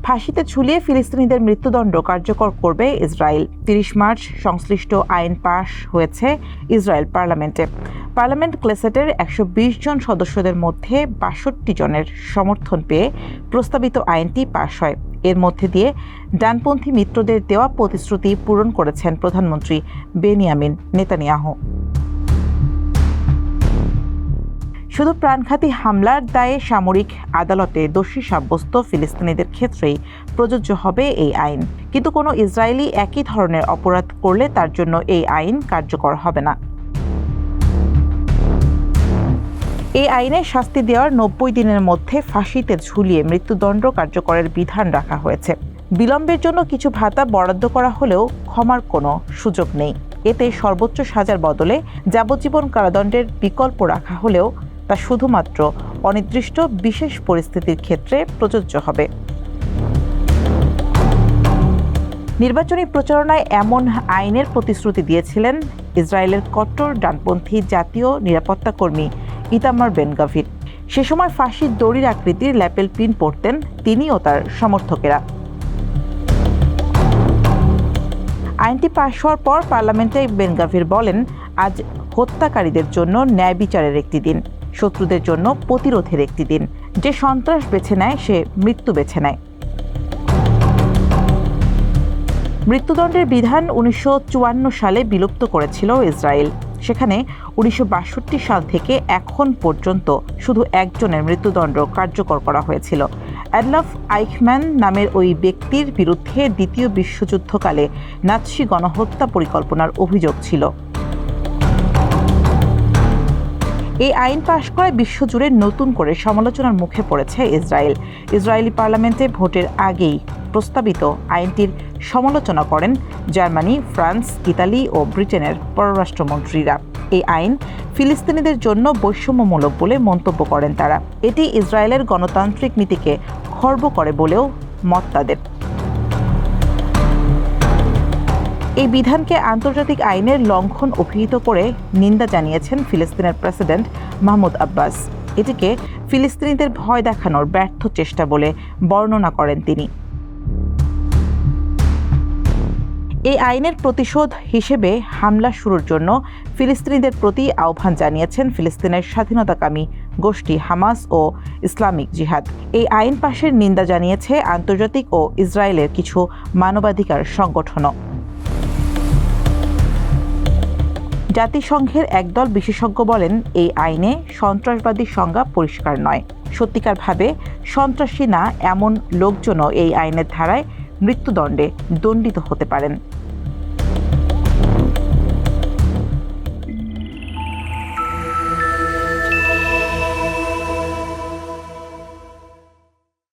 ফাঁসিতে ঝুলিয়ে ফিলিস্তিনিদের মৃত্যুদণ্ড কার্যকর করবে ইসরায়েল। ৩০ মার্চ সংশ্লিষ্ট আইন পাশ হয়েছে ইসরায়েল পার্লামেন্টে। পার্লামেন্ট ক্নেসেটের ১২০ জন সদস্যদের মধ্যে ৬২ জনের সমর্থন পেয়ে প্রস্তাবিত আইনটি পাশ হয়। এর মধ্যে দিয়ে ডানপন্থী মিত্রদের দেওয়া প্রতিশ্রুতি পূরণ করেছেন প্রধানমন্ত্রী বেনিয়ামিন নেতানিয়াহু। শুধু প্রাণঘাতী হামলার দায়ে সামরিক আদালতে দোষী সাব্যস্ত ফিলিস্তিনিদের ক্ষেত্রেই প্রযোজ্য হবে এই আইন, কিন্তু কোনো ইসরায়েলি একই ধরনের অপরাধ করলে তার জন্য এই আইন কার্যকর হবে না। এই আইনে শাস্তি দেওয়ার ৯০ দিনের মধ্যে ফাঁসিতে ঝুলিয়ে মৃত্যুদণ্ড কার্যকরের বিধান রাখা হয়েছে। বিলম্বের জন্য কিছু ভাতা বরাদ্দ করা হলেও ক্ষমার কোনো সুযোগ নেই। এতে সর্বোচ্চ সাজার বদলে যাবজ্জীবন কারাদণ্ডের বিকল্প রাখা হলেও তা শুধুমাত্র অনির্দিষ্ট বিশেষ পরিস্থিতির ক্ষেত্রে প্রযোজ্য হবে। নির্বাচনী প্রচারণায় এমন আইনের প্রতিশ্রুতি দিয়েছিলেন ইসরায়েলের কট্টর ডানপন্থী জাতীয় নিরাপত্তা কর্মী ইতামার বেন গাভির। সে সময় ফাঁসির দড়ির আকৃতির ল্যাপেল পিন পরতেন তিনি ও তার সমর্থকেরা। আইনটি পাশ হওয়ার পর পার্লামেন্টে বেন গাভির বলেন, আজ হত্যাকারীদের জন্য ন্যায় বিচারের একটি দিন, শত্রুদের জন্য প্রতিরোধের একটি দিন। যে সন্ত্রাস বেছে নেয় সে মৃত্যু বেছে নেয়। মৃত্যুদণ্ডের বিধান ১৯৫৪ সালে বিলুপ্ত করেছিল ইসরায়েল। সেখানে ১৯৬২ সাল থেকে এখন পর্যন্ত শুধু একজনের মৃত্যুদণ্ড কার্যকর করা হয়েছিল। অ্যাডলফ আইখম্যান নামের ওই ব্যক্তির বিরুদ্ধে দ্বিতীয় বিশ্বযুদ্ধকালে নাৎসি গণহত্যা পরিকল্পনার অভিযোগ ছিল। এই আইন পাশ করায় বিশ্বজুড়ে নতুন করে সমালোচনার মুখে পড়েছে ইসরায়েল। ইসরায়েলি পার্লামেন্টে ভোটের আগেই প্রস্তাবিত আইনটির সমালোচনা করেন জার্মানি, ফ্রান্স, ইতালি ও ব্রিটেনের পররাষ্ট্রমন্ত্রীরা। এই আইন ফিলিস্তিনিদের জন্য বৈষম্যমূলক বলে মন্তব্য করেন তারা। এটি ইসরায়েলের গণতান্ত্রিক নীতিকে খর্ব করে বলেও মত তাদের। এই বিধানকে আন্তর্জাতিক আইনের লঙ্ঘন অভিহিত করে নিন্দা জানিয়েছেন ফিলিস্তিনের প্রেসিডেন্ট মাহমুদ আব্বাস। এটিকে ফিলিস্তিনিদের ভয় দেখানোর ব্যর্থ চেষ্টা বলে বর্ণনা করেন তিনি। এই আইনের প্রতিশোধ হিসেবে হামলা শুরুর জন্য ফিলিস্তিনিদের প্রতি আহ্বান জানিয়েছেন ফিলিস্তিনের স্বাধীনতাকামী গোষ্ঠী হামাস ও ইসলামিক জিহাদ। এই আইন পাশের নিন্দা জানিয়েছে আন্তর্জাতিক ও ইসরায়েলের কিছু মানবাধিকার সংগঠনও। জাতিসংঘের একদল বিশেষজ্ঞ বলেন, এই আইনে সন্ত্রাসবাদীর সংজ্ঞা পরিষ্কার নয়। সত্যিকারভাবে সন্ত্রাসী না এমন লোকজনও এই আইনের ধারায় মৃত্যুদণ্ডে দণ্ডিত হতে পারেন।